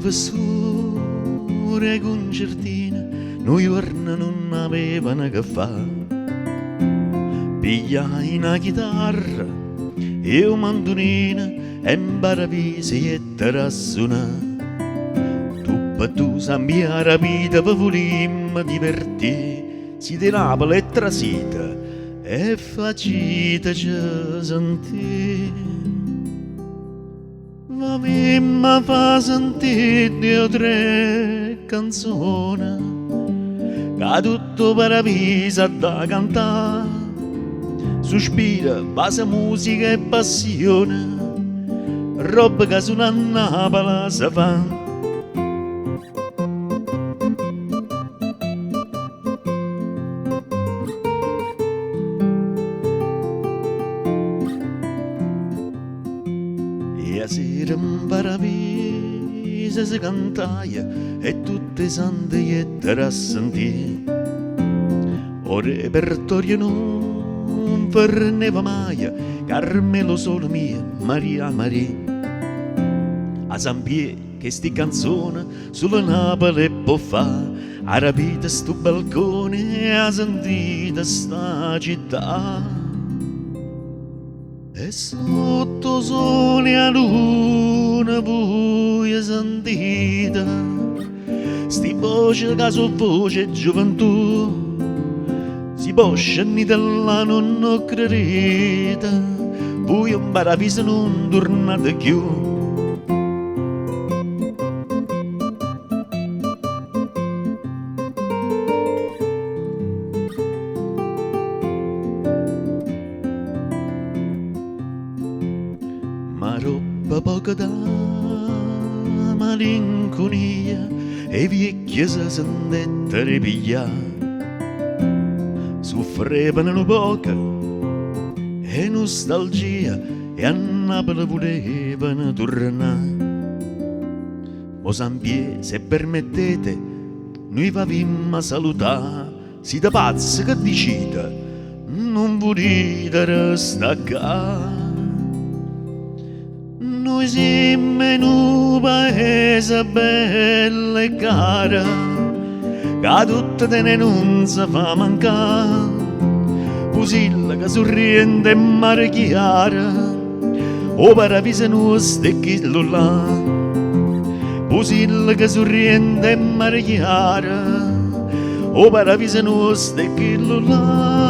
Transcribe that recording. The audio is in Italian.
professore e concertina, noi giorni non avevano che fare. Pigliai una chitarra e un mandolino e imparavisi e te suonare. Tu sambia la vita per volimmo divertire, si di Napoli e trasita e faciteci sentire. Ma mi fa sentire due o tre canzoni che tutto paradiso da cantare. Sospira, base musica e passione, roba che suona a Napoli si fa. E a sera in paradiso si cantaia e tutte le sante e te a sentire. O repertorio non forneva mai, Carmelo solo mia, Maria Maria. A San Pie che sti canzone sulla Napoli può fa, a rapita sto balcone e a sentita sta città. E sotto sole a luna buia sentita, sti voce che so voce gioventù, si poscia ni della non credete, voi un paradiso non tornate più. Ma roba poco da malinconia e vecchie si sentette ripigliare. Soffrevano poco e nostalgia e a Napoli volevano tornare. O San Pie, se permettete, noi vavimmo a salutare, siete pazzi che dicite, non volete restare qua. Noi siamo in un paese bello e caro, che tutto te ne non si fa mancare. Pusilla che sorriende e mare chiara, o paradiso nostro è quello là. Pusilla che sorriende e mare chiara, o paradiso nostro è quello là.